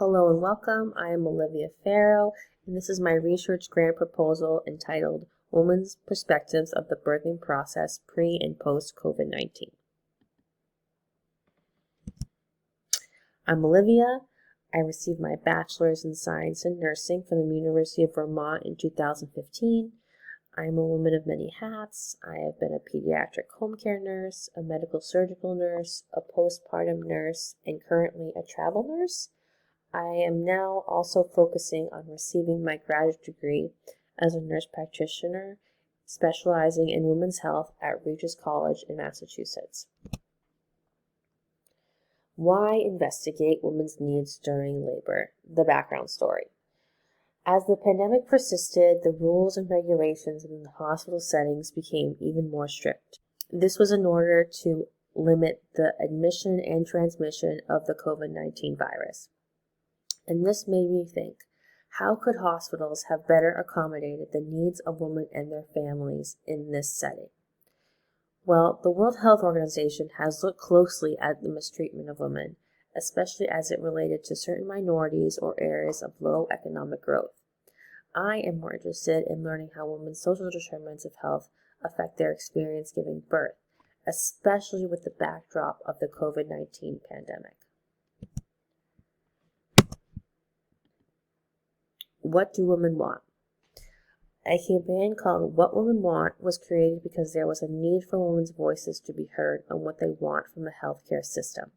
Hello and welcome. I am Olivia Farrow, and this is my research grant proposal entitled Women's Perspectives of the Birthing Process Pre and Post COVID-19. I'm Olivia. I received my bachelor's in science and nursing from the University of Vermont in 2015. I am a woman of many hats. I have been a pediatric home care nurse, a medical surgical nurse, a postpartum nurse, and currently a travel nurse. I am now also focusing on receiving my graduate degree as a nurse practitioner, specializing in women's health at Regis College in Massachusetts. Why investigate women's needs during labor? The background story. As the pandemic persisted, the rules and regulations in the hospital settings became even more strict. This was in order to limit the admission and transmission of the COVID-19 virus. And this made me think, how could hospitals have better accommodated the needs of women and their families in this setting? Well, the World Health Organization has looked closely at the mistreatment of women, especially as it related to certain minorities or areas of low economic growth. I am more interested in learning how women's social determinants of health affect their experience giving birth, especially with the backdrop of the COVID-19 pandemic. What do women want? A campaign called What Women Want was created because there was a need for women's voices to be heard on what they want from the healthcare system.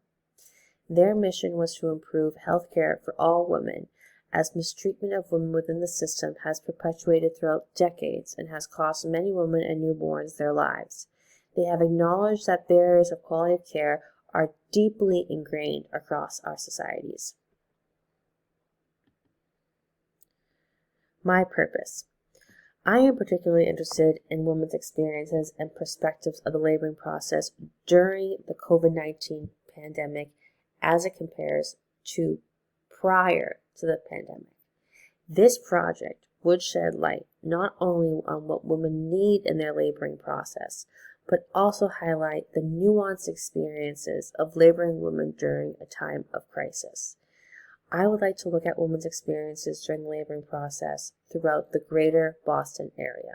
Their mission was to improve healthcare for all women, as mistreatment of women within the system has perpetuated throughout decades and has cost many women and newborns their lives. They have acknowledged that barriers of quality of care are deeply ingrained across our societies. My purpose. I am particularly interested in women's experiences and perspectives of the laboring process during the COVID-19 pandemic as it compares to prior to the pandemic. This project would shed light not only on what women need in their laboring process, but also highlight the nuanced experiences of laboring women during a time of crisis. I would like to look at women's experiences during the laboring process throughout the greater Boston area.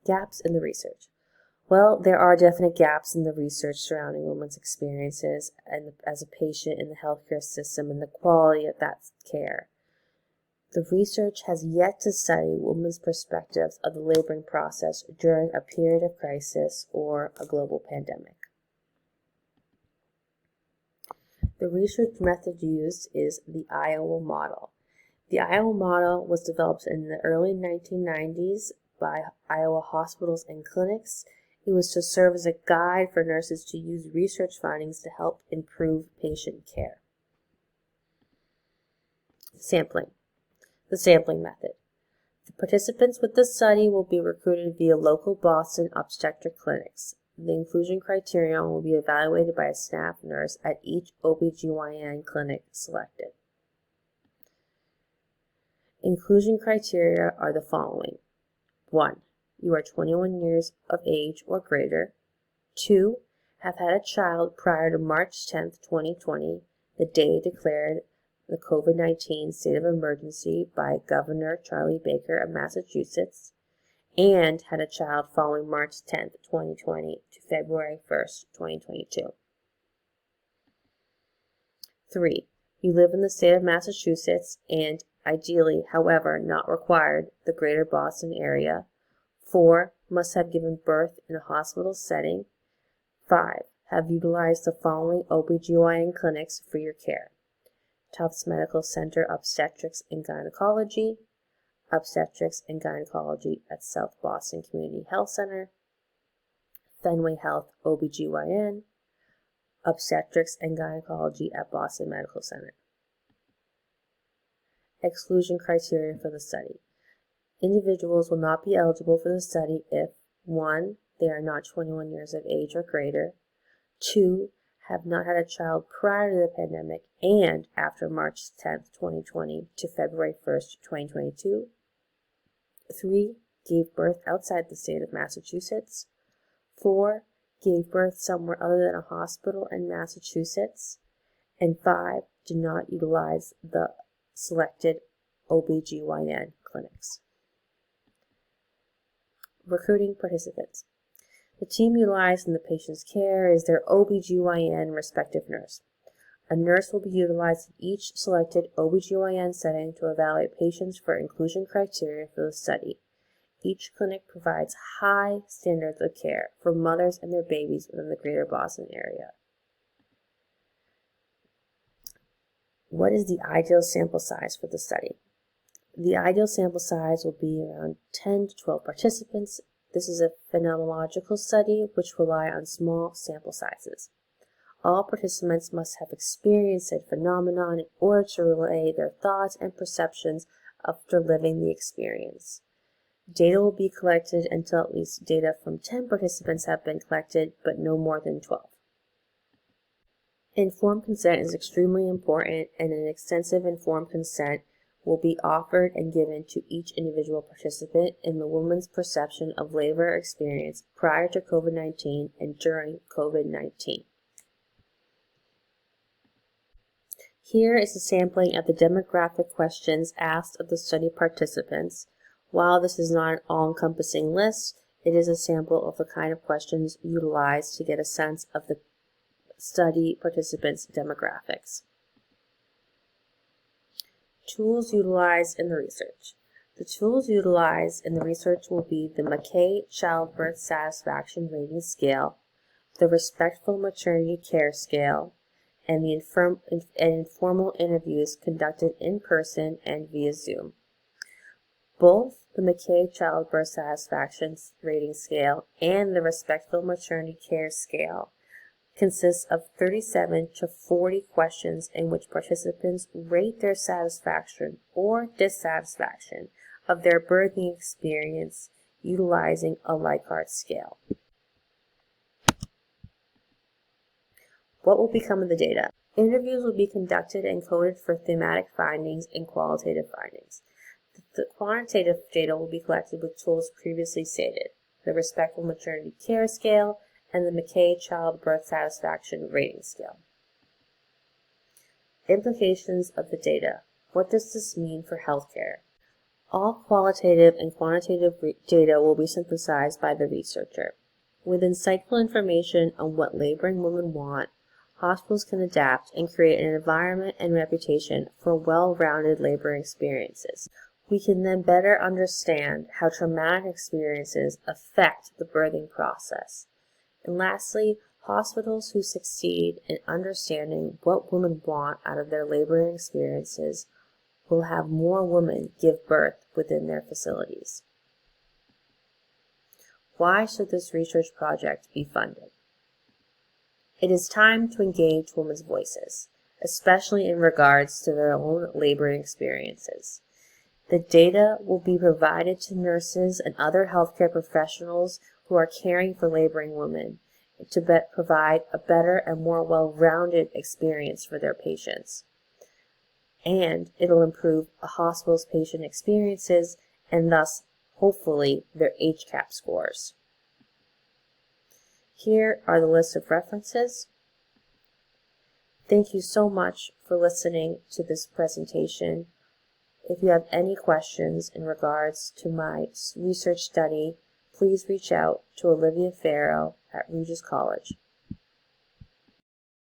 Gaps in the research. Well, there are definite gaps in the research surrounding women's experiences and as a patient in the healthcare system and the quality of that care. The research has yet to study women's perspectives of the laboring process during a period of crisis or a global pandemic. The research method used is the Iowa model. The Iowa model was developed in the early 1990s by Iowa hospitals and clinics. It was to serve as a guide for nurses to use research findings to help improve patient care. Sampling. The sampling method. The participants with the study will be recruited via local Boston obstetric clinics. The inclusion criterion will be evaluated by a staff nurse at each OBGYN clinic selected. Inclusion criteria are the following. 1. You are 21 years of age or greater. 2. Have had a child prior to March 10, 2020, the day declared the COVID-19 state of emergency by Governor Charlie Baker of Massachusetts, and had a child following March 10, 2020 to February 1, 2022. 3. You live in the state of Massachusetts and, ideally, however not required, the greater Boston area. 4. Must have given birth in a hospital setting. 5. Have utilized the following OBGYN clinics for your care: Tufts Medical Center Obstetrics and Gynecology, Obstetrics and Gynecology at South Boston Community Health Center, Fenway Health OBGYN, Obstetrics and Gynecology at Boston Medical Center. Exclusion criteria for the study. Individuals will not be eligible for the study if 1. They are not 21 years of age or greater, 2. Have not had a child prior to the pandemic and after March 10, 2020 to February 1, 2022, 3. Gave birth outside the state of Massachusetts. 4. Gave birth somewhere other than a hospital in Massachusetts. and 5 do not utilize the selected OBGYN clinics. Recruiting participants. The team utilized in the patient's care is their OBGYN respective nurse. A nurse will be utilized in each selected OBGYN setting to evaluate patients for inclusion criteria for the study. Each clinic provides high standards of care for mothers and their babies within the greater Boston area. What is the ideal sample size for the study? The ideal sample size will be around 10 to 12 participants. This is a phenomenological study which rely on small sample sizes. All participants must have experienced a phenomenon in order to relay their thoughts and perceptions after living the experience. Data will be collected until at least data from 10 participants have been collected, but no more than 12. Informed consent is extremely important, and an extensive informed consent will be offered and given to each individual participant in the woman's perception of labor experience prior to COVID-19 and during COVID-19. Here is a sampling of the demographic questions asked of the study participants. While this is not an all-encompassing list, it is a sample of the kind of questions utilized to get a sense of the study participants' demographics. Tools utilized in the research. The tools utilized in the research will be the McKay Childbirth Satisfaction Rating Scale, the Respectful Maternity Care Scale, and the informal interviews conducted in person and via Zoom. Both the McKay Childbirth Satisfaction Rating Scale and the Respectful Maternity Care Scale consists of 37 to 40 questions in which participants rate their satisfaction or dissatisfaction of their birthing experience utilizing a Likert scale. What will become of the data? Interviews will be conducted and coded for thematic findings and qualitative findings. The quantitative data will be collected with tools previously stated, the Respectful Maternity Care Scale and the McKay Childbirth Satisfaction Rating Scale. Implications of the data. What does this mean for healthcare? All qualitative and quantitative data will be synthesized by the researcher. With insightful information on what laboring women want, hospitals can adapt and create an environment and reputation for well-rounded labor experiences. We can then better understand how traumatic experiences affect the birthing process. And lastly, hospitals who succeed in understanding what women want out of their laboring experiences will have more women give birth within their facilities. Why should this research project be funded? It is time to engage women's voices, especially in regards to their own laboring experiences. The data will be provided to nurses and other healthcare professionals who are caring for laboring women to provide a better and more well-rounded experience for their patients. And it'll improve a hospital's patient experiences and thus, hopefully, their HCAHPS scores. Here are the list of references. Thank you so much for listening to this presentation. If you have any questions in regards to my research study, please reach out to Olivia Farrow at Regis College.